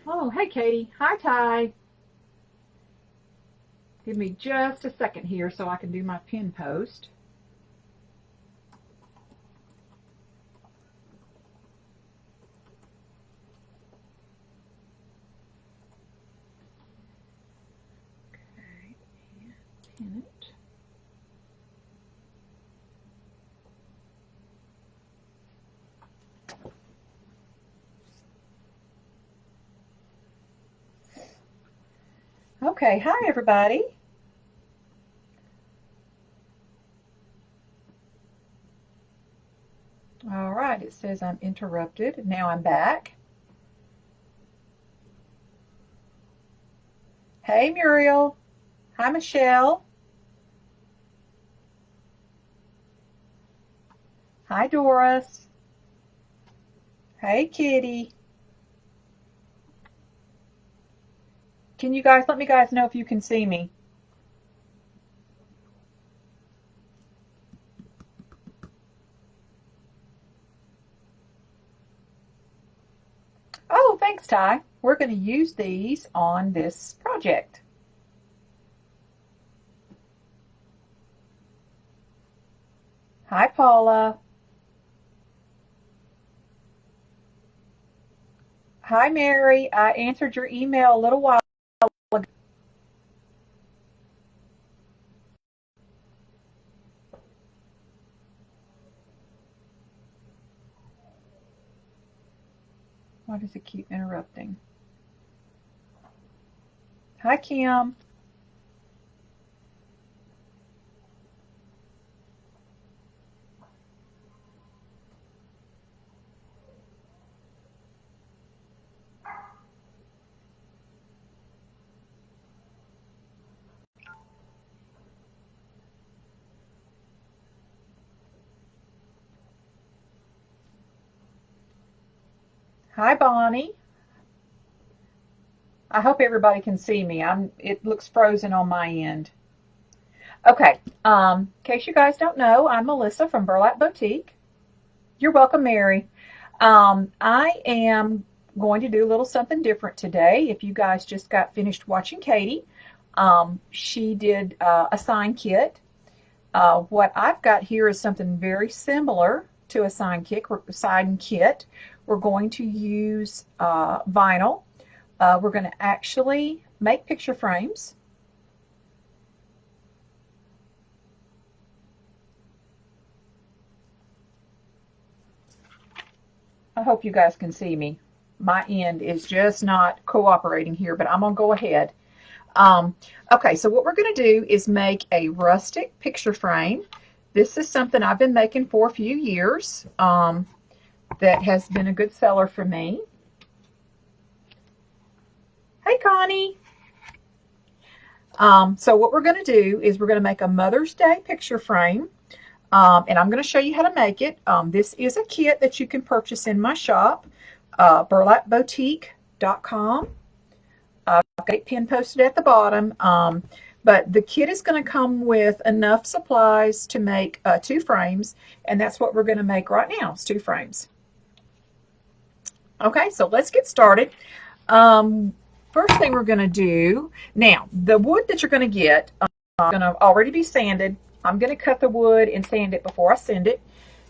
Oh, hey, Katie. Hi, Ty. Give me just a second here so I can do my pin post. Okay, and pin it. Okay, hi, everybody. All right, it says I'm interrupted. Now I'm back. Hey, Muriel. Hi, Michelle. Hi, Doris. Hey, Kitty. Can you guys let me guys know if you can see me? Oh, thanks, Ty. We're going to use these on this project. Hi, Paula. Hi, Mary. I answered your email a little while ago. Why does it keep interrupting? Hi, Kim. Hi, Bonnie. I hope everybody can see me. It looks frozen on my end. Okay. In case you guys don't know, I'm Melissa from Burlap Boutique. You're welcome, Mary. I am going to do a little something different today. If you guys just got finished watching Katie, she did a sign kit. What I've got here is something very similar to a sign kit. We're going to use vinyl. We're going to actually make picture frames. I hope you guys can see me. My end is just not cooperating here, but I'm going to go ahead. Um, okay, so what we're going to do is make a rustic picture frame. This is something I've been making for a few years that has been a good seller for me. Hey, Connie. So what we're going to do is we're going to make a Mother's Day picture frame. And I'm going to show you how to make it. This is a kit that you can purchase in my shop, burlapboutique.com. I've got it pin posted at the bottom. But the kit is going to come with enough supplies to make 2 frames, and that's what we're going to make right now, is 2 frames. Okay, so let's get started. First thing we're going to do, now, the wood that you're going to get is going to already be sanded. I'm going to cut the wood and sand it before I send it.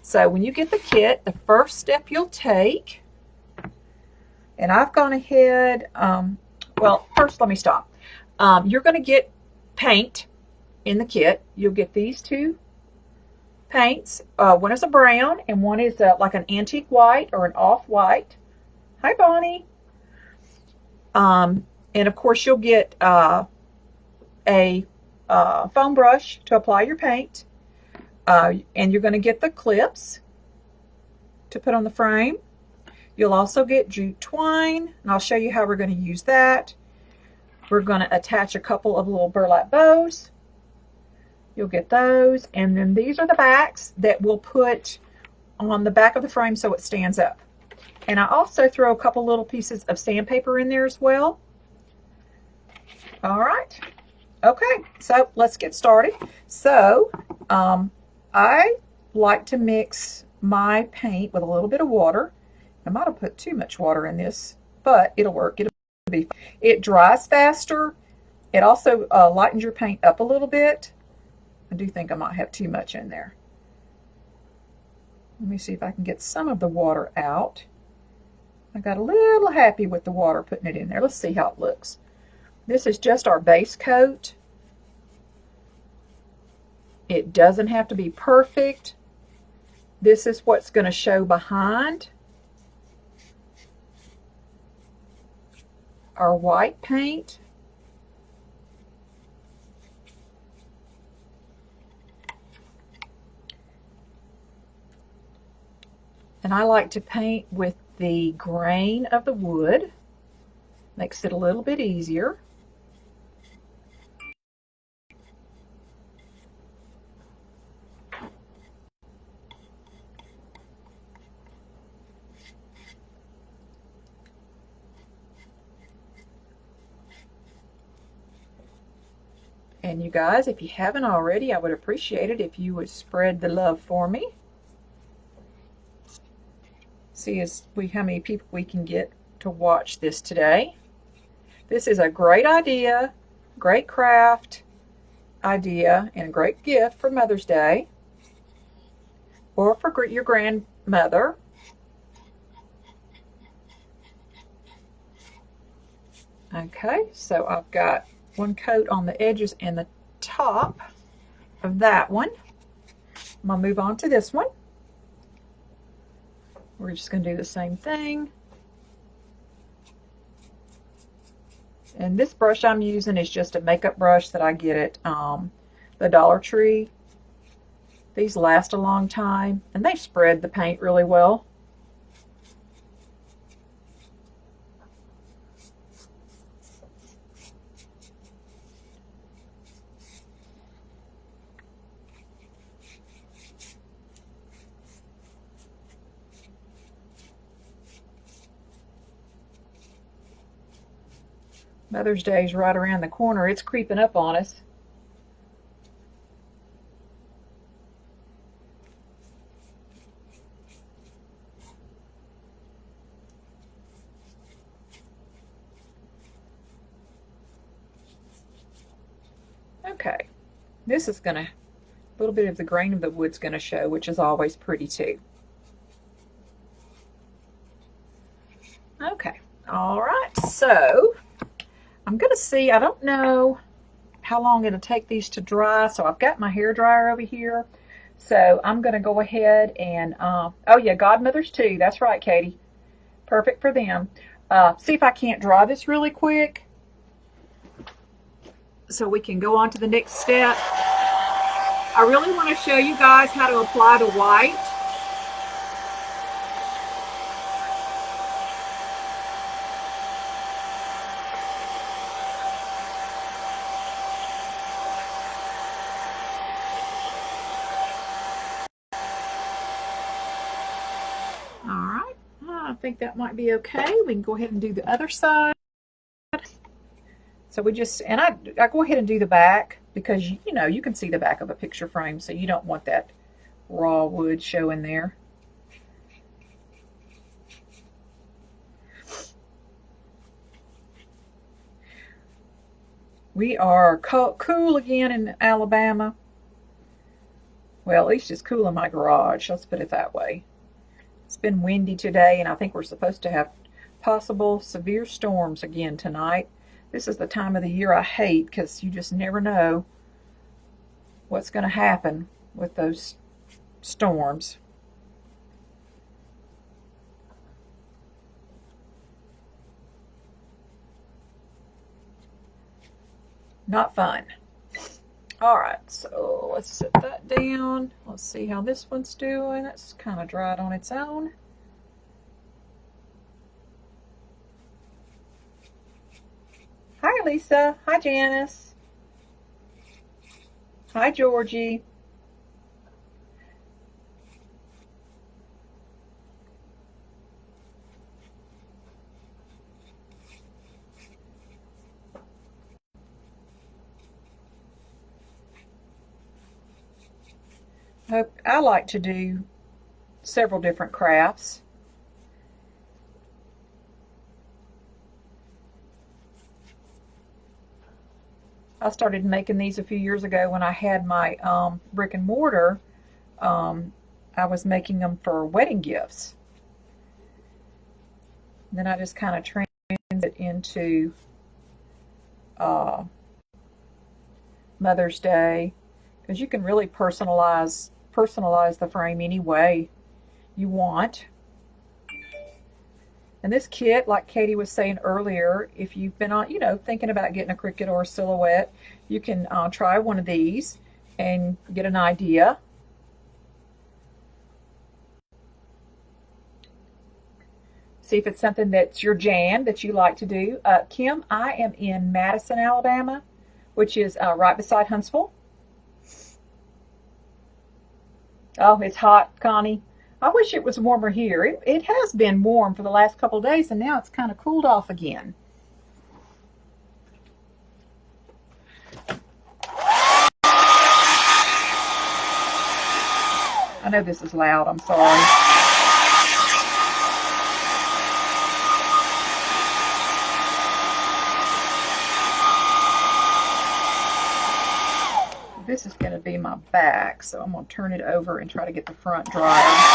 So when you get the kit, the first step you'll take, and I've gone ahead, well, first let me stop. You're going to get paint in the kit. You'll get these 2 paints. One is a brown and one is like an antique white or an off-white. Hi, Bonnie. And of course you'll get a foam brush to apply your paint. And you're going to get the clips to put on the frame. You'll also get jute twine, and I'll show you how we're going to use that. We're going to attach a couple of little burlap bows. You'll get those, and then these are the backs that we'll put on the back of the frame so it stands up. And I also throw a couple little pieces of sandpaper in there as well. All right. Okay, so let's get started. So I like to mix my paint with a little bit of water. I might have put too much water in this, but it'll work. be. It dries faster. It also lightens your paint up a little bit. I do think I might have too much in there. Let me see if I can get some of the water out. I got a little happy with the water putting it in there. Let's see how it looks. This is just our base coat. It doesn't have to be perfect. This is what's going to show behind our white paint. And I like to paint with the grain of the wood. Makes it a little bit easier. And you guys, if you haven't already, I would appreciate it if you would spread the love for me. See how many people we can get to watch this today. This is a great idea, great craft idea, and a great gift for Mother's Day or for your grandmother. Okay, so I've got one coat on the edges and the top of that one. I'm going to move on to this one. We're just going to do the same thing. And this brush I'm using is just a makeup brush that I get at the Dollar Tree. These last a long time, and they spread the paint really well. Mother's Day is right around the corner. It's creeping up on us. Okay, this is going to, a little bit of the grain of the wood's going to show, which is always pretty too. Okay, all right, so I'm going to see, I don't know how long it'll take these to dry, so I've got my hair dryer over here. So I'm going to go ahead and, oh yeah, godmothers too. That's right, Katie. Perfect for them. See if I can't dry this really quick so we can go on to the next step. I really want to show you guys how to apply the white. I think that might be okay. We can go ahead and do the other side. So we just, and I go ahead and do the back because, you know, you can see the back of a picture frame, so you don't want that raw wood showing there. We are cool again in Alabama. Well, at least it's cool in my garage. Let's put it that way. It's been windy today, and I think we're supposed to have possible severe storms again tonight. This is the time of the year I hate because you just never know what's going to happen with those storms. Not fun. All right, so let's set that down. Let's see how this one's doing. It's kind of dried on its own. Hi, Lisa. Hi, Janice. Hi, Georgie. I like to do several different crafts. I started making these a few years ago when I had my brick and mortar. I was making them for wedding gifts. And then I just kind of transit into Mother's Day, because you can really personalize the frame any way you want. And this kit, like Katie was saying earlier, if you've been on, thinking about getting a Cricut or a Silhouette, you can try one of these and get an idea. See if it's something that's your jam, that you like to do. Kim, I am in Madison, Alabama, which is right beside Huntsville. Oh, it's hot, Connie. I wish it was warmer here. It has been warm for the last couple of days, and now it's kind of cooled off again. I know this is loud. I'm sorry. This is going to be my back, so I'm going to turn it over and try to get the front drier.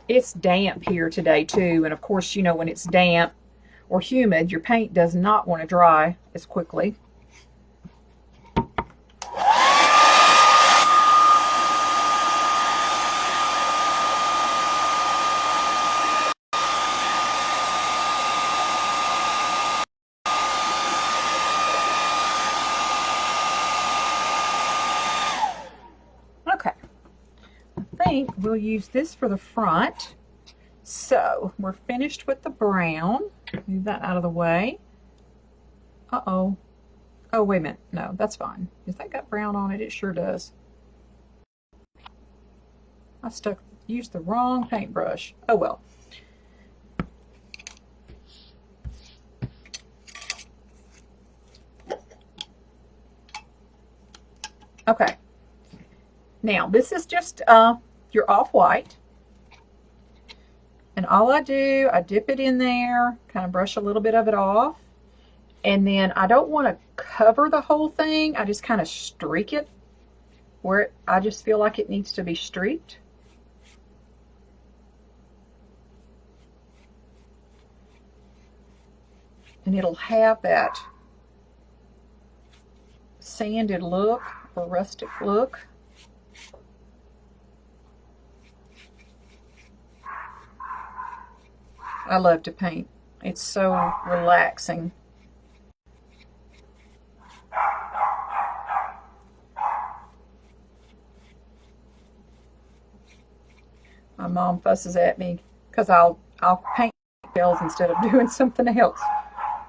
It's damp here today too, and of course, when it's damp or humid, your paint does not want to dry as quickly. We'll use this for the front. So we're finished with the brown. Move that out of the way. Uh-oh. Oh, wait a minute. No, that's fine. Does that got brown on it? It sure does. I used the wrong paintbrush. Oh well. Okay. Now, this is just your off-white. And all I do, I dip it in there, kind of brush a little bit of it off. And then I don't want to cover the whole thing. I just kind of streak it where I just feel like it needs to be streaked. And it'll have that sanded look or rustic look. I love to paint. It's so relaxing. My mom fusses at me because I'll paint shells instead of doing something else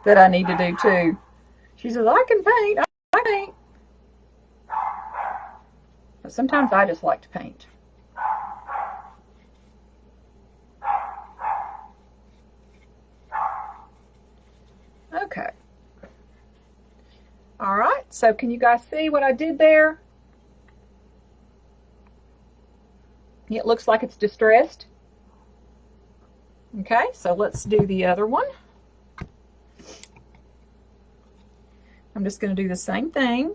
that I need to do too. She says, I can paint, I paint. But sometimes I just like to paint. Okay. All right, so can you guys see what I did there? It looks like it's distressed. Okay, so let's do the other one. I'm just going to do the same thing.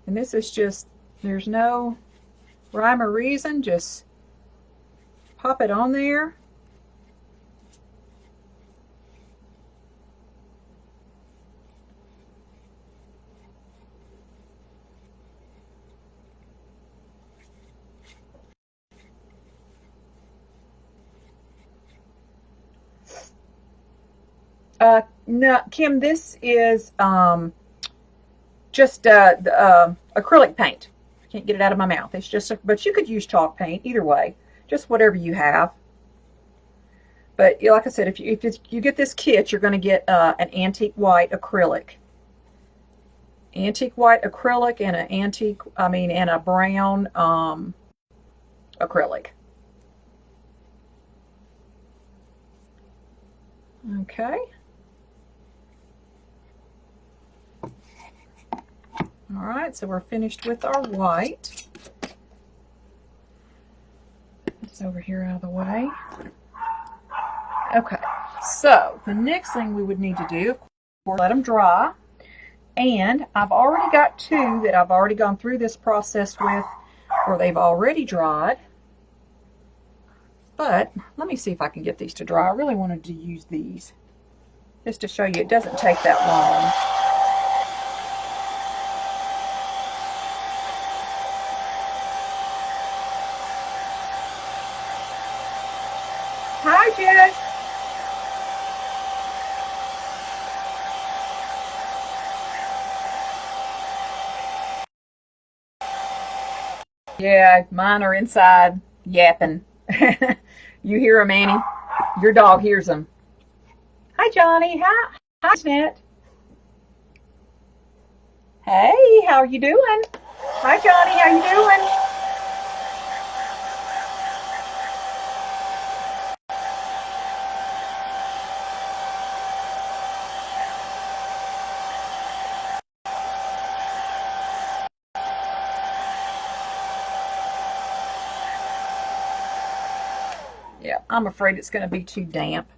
And this is just, there's no rhyme or reason, just pop it on there. No, Kim, this is just acrylic paint. I can't get it out of my mouth. It's just, but you could use chalk paint either way, just whatever you have. But like I said, if you get this kit, you're going to get an antique white acrylic, and a brown acrylic. Okay. All right, so we're finished with our white. It's over here out of the way. Okay, so the next thing we would need to do, of course, let them dry. And I've already got two that I've already gone through this process with where they've already dried. But let me see if I can get these to dry. I really wanted to use these just to show you it doesn't take that long. Hi, Jess. Yeah, mine are inside yapping. You hear them, Annie? Your dog hears them. Hi, Johnny. Hi, Snit. Hey, how are you doing? Hi, Johnny. How you doing? Yeah, I'm afraid it's going to be too damp.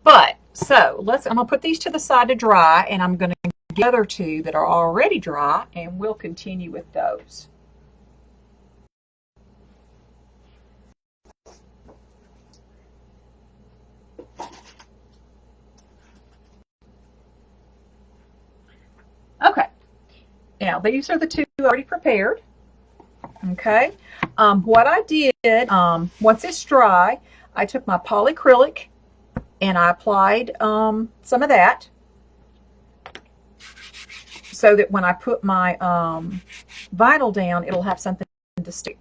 But, so, I'm going to put these to the side to dry, and I'm going to get the other two that are already dry, and we'll continue with those. Okay, now these are the two already prepared. Okay, what I did, once it's dry, I took my polyacrylic and I applied some of that so that when I put my vinyl down, it'll have something to stick.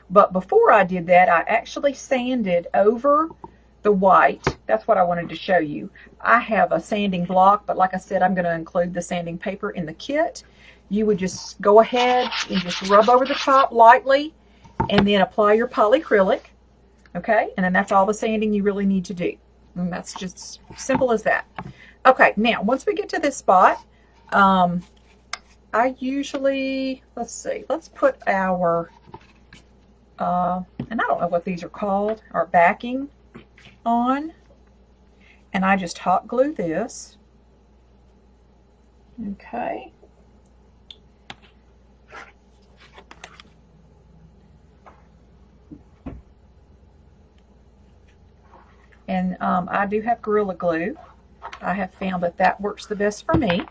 But before I did that, I actually sanded over the white. That's what I wanted to show you. I have a sanding block, but like I said, I'm going to include the sanding paper in the kit. You would just go ahead and just rub over the top lightly and then apply your polyacrylic. Okay, and then that's all the sanding you really need to do. And that's just simple as that. Okay, now once we get to this spot, I usually, let's put our, and I don't know what these are called, our backing on. And I just hot glue this. Okay. And I do have Gorilla Glue. I have found that that works the best for me.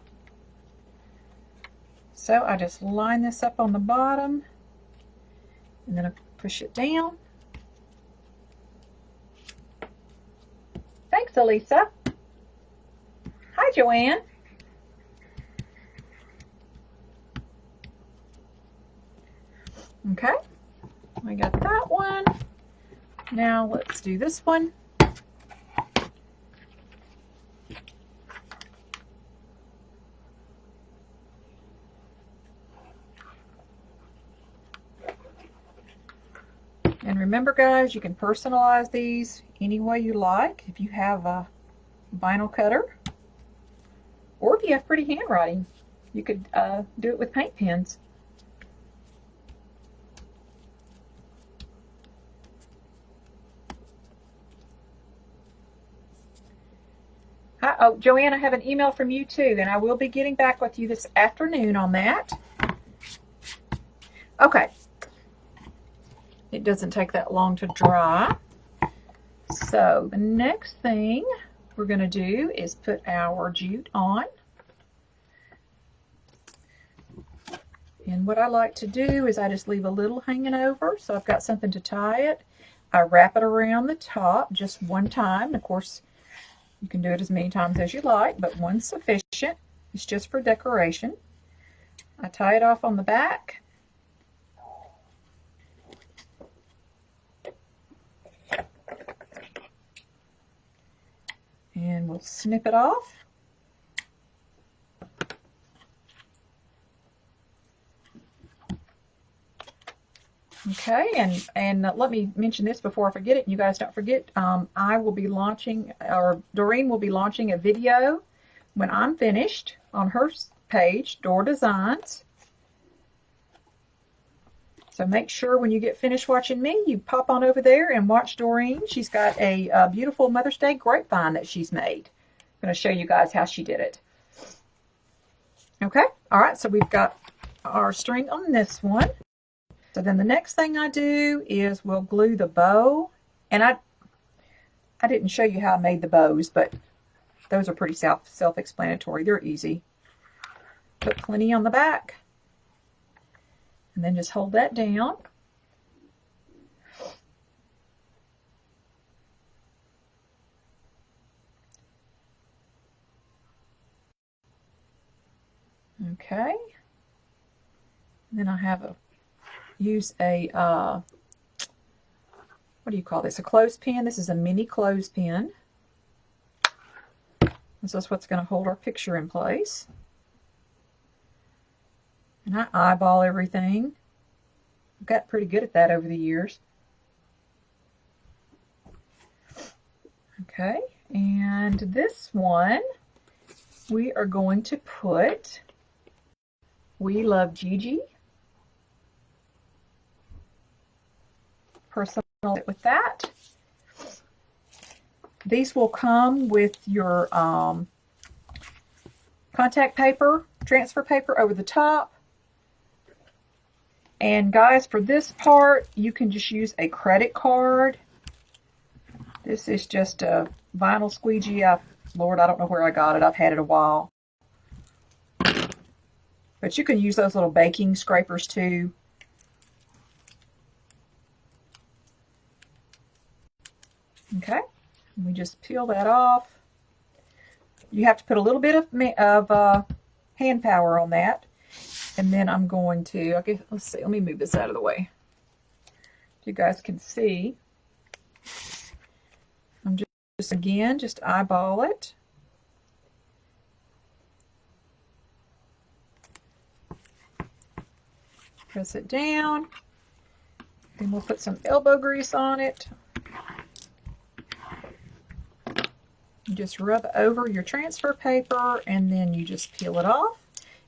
So I just line this up on the bottom and then I push it down. Thanks, Elisa. Hi, Joanne. Okay, I got that one. Now let's do this one. And remember, guys, you can personalize these any way you like. If you have a vinyl cutter, or if you have pretty handwriting, you could do it with paint pens. Hi, oh, Joanne, I have an email from you too, and I will be getting back with you this afternoon on that. Okay. It doesn't take that long to dry. So the next thing we're going to do is put our jute on. And what I like to do is I just leave a little hanging over, so I've got something to tie it. I wrap it around the top just one time. Of course, you can do it as many times as you like, but one's sufficient. It's just for decoration. I tie it off on the back. And we'll snip it off. Okay, and let me mention this before I forget it. You guys don't forget, I will be launching, or Doreen will be launching a video when I'm finished on her page, Door Designs. So make sure when you get finished watching me, you pop on over there and watch Doreen. She's got a beautiful Mother's Day grapevine that she's made. I'm going to show you guys how she did it. Okay, all right, so we've got our string on this one. So then the next thing I do is we'll glue the bow. And I didn't show you how I made the bows, but those are pretty self-explanatory. They're easy. Put plenty on the back. And then just hold that down. Okay. And then I have use a, what do you call this? A clothespin. This is a mini clothespin. This is what's going to hold our picture in place. And I eyeball everything. I've got pretty good at that over the years. Okay, and this one we are going to put We Love Gigi. Personal with that. These will come with your contact paper, transfer paper over the top. And guys, for this part, you can just use a credit card. This is just a vinyl squeegee. Lord, I don't know where I got it. I've had it a while. But you can use those little baking scrapers too. Okay, we just peel that off. You have to put a little bit of hand power on that. And then I'm going to, okay, let's see, let me move this out of the way. You guys can see. I'm just again, just eyeball it. Press it down. Then we'll put some elbow grease on it. You just rub over your transfer paper and then you just peel it off.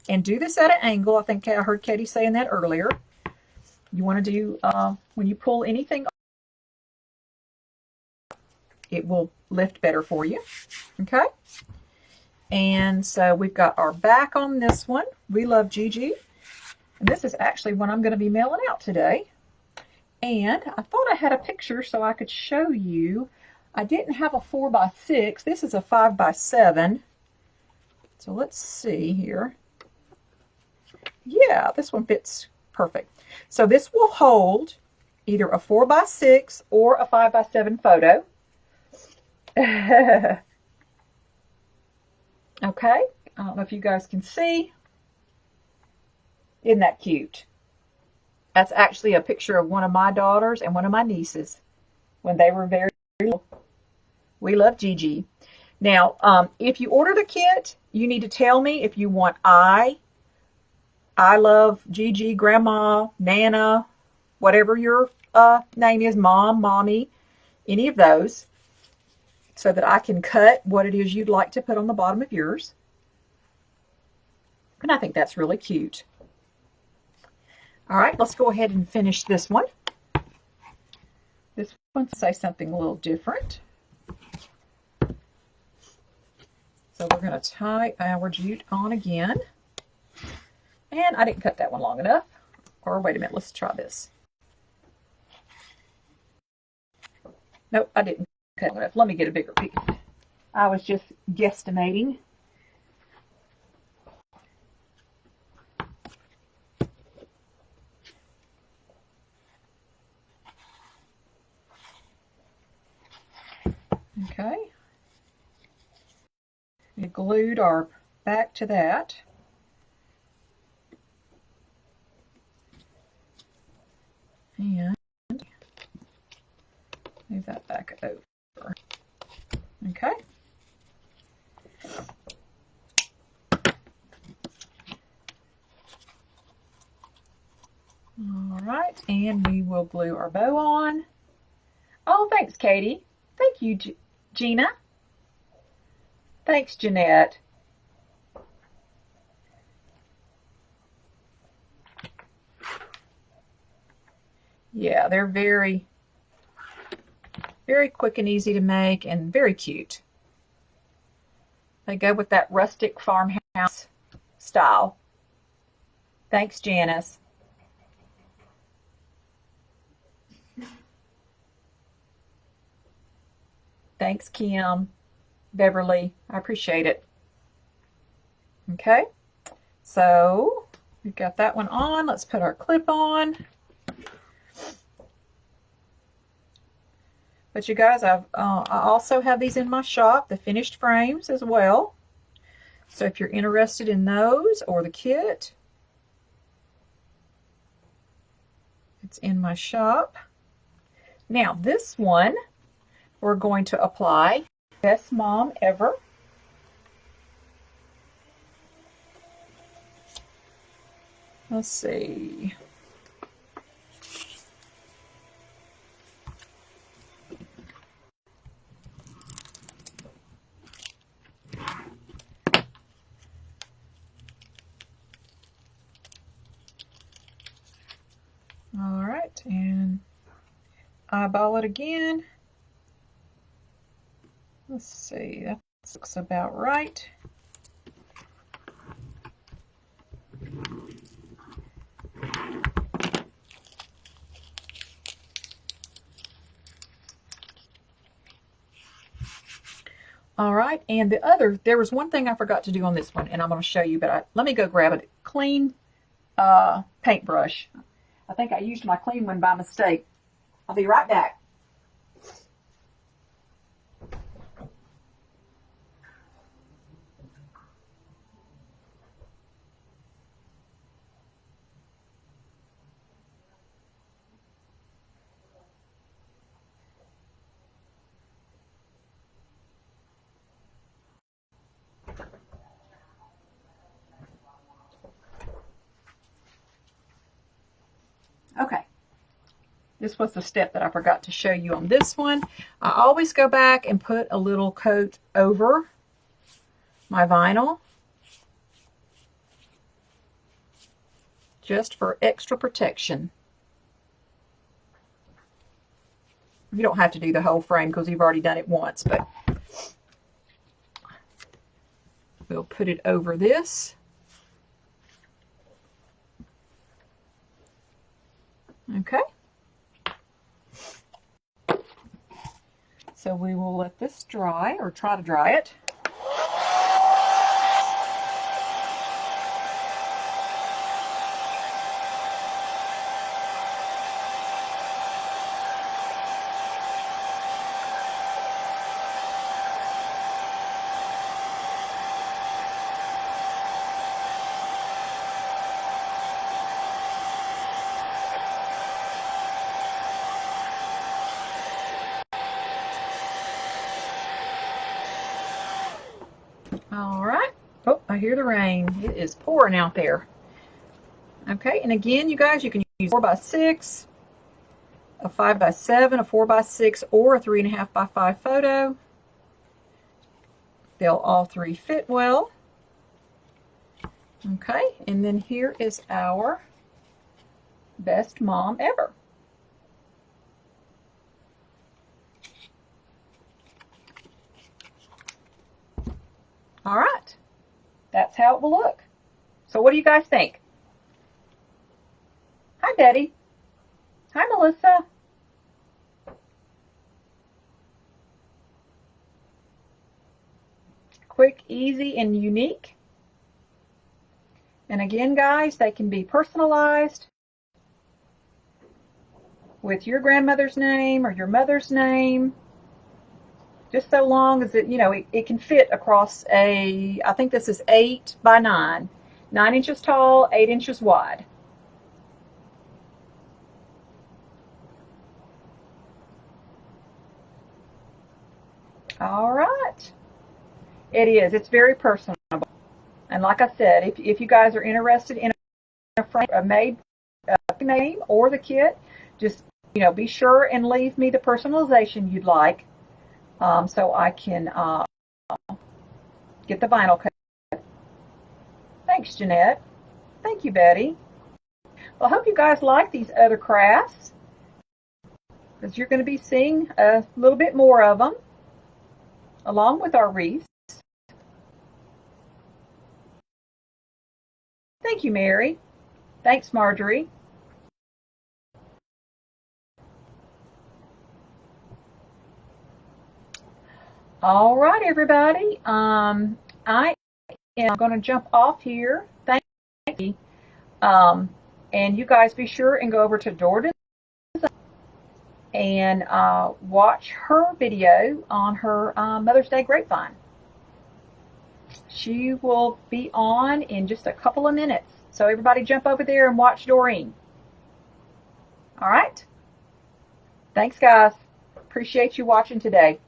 And do this at an angle. I think I heard Katie saying that earlier. You want to do, when you pull anything, it will lift better for you. Okay? And so we've got our back on this one. We Love Gigi. And this is actually one I'm going to be mailing out today. And I thought I had a picture so I could show you. I didn't have a 4x6. This is a 5x7. So let's see here. Yeah, this one fits perfect. So this will hold either a 4x6 or a 5x7 photo. Okay, I don't know if you guys can see. Isn't that cute? That's actually a picture of one of my daughters and one of my nieces when they were very little. We Love Gigi. Now, if you order the kit, you need to tell me if you want I Love Gigi, Grandma, Nana, whatever your name is, Mom, Mommy, any of those, so that I can cut what it is you'd like to put on the bottom of yours. And I think that's really cute. All right, let's go ahead and finish this one. This one says something a little different. So we're going to tie our jute on again. And I didn't cut that one long enough. Or wait a minute, let's try this. Nope, I didn't cut it long enough. Let me get a bigger piece. I was just guesstimating. Okay. We glued our back to that. And move that back over. Okay. All right, and we will glue our bow on. Oh, thanks, Katie. Thank you, Gina. Thanks, Jeanette. Yeah, they're very, very quick and easy to make and very cute. They go with that rustic farmhouse style. Thanks, Janice. Thanks, Kim, Beverly. I appreciate it. Okay, so we've got that one on. Let's put our clip on. But you guys, I also have these in my shop, the finished frames as well. So if you're interested in those or the kit, it's in my shop. Now this one, we're going to apply Best Mom Ever. Let's see. All right, and eyeball it again. Let's see, that looks about right. All right, and there was one thing I forgot to do on this one, and I'm going to show you, but let me go grab a clean paintbrush. I think I used my clean one by mistake. I'll be right back. Okay, this was the step that I forgot to show you on this one. I always go back and put a little coat over my vinyl, just for extra protection. You don't have to do the whole frame because you've already done it once, but we'll put it over this. Okay. So we will let this dry, or try to dry it. All right. Oh, I hear the rain. It is pouring out there. Okay, and again, you guys, you can use 4x6, a 5x7, a 4x6, or a 3.5x5 photo. They'll all three fit well. Okay, and then here is our Best Mom Ever. All right, that's how it will look. So what do you guys think? Hi, Betty. Hi, Melissa. Quick, easy, and unique. And again, guys, they can be personalized with your grandmother's name or your mother's name. Just so long as it can fit across I think this is 8 by 9. 9 inches tall, 8 inches wide. All right. It is. It's very personable. And like I said, if you guys are interested in a frame, a made name or the kit, just, be sure and leave me the personalization you'd like, so I can get the vinyl cut. Thanks, Jeanette. Thank you, Betty. Well, I hope you guys like these other crafts, because you're going to be seeing a little bit more of them along with our wreaths. Thank you, Mary. Thanks, Marjorie. All right, everybody. I am going to jump off here. Thank you. And you guys be sure and go over to Dora and watch her video on her Mother's Day grapevine. She will be on in just a couple of minutes. So everybody jump over there and watch Doreen. All right? Thanks, guys. Appreciate you watching today.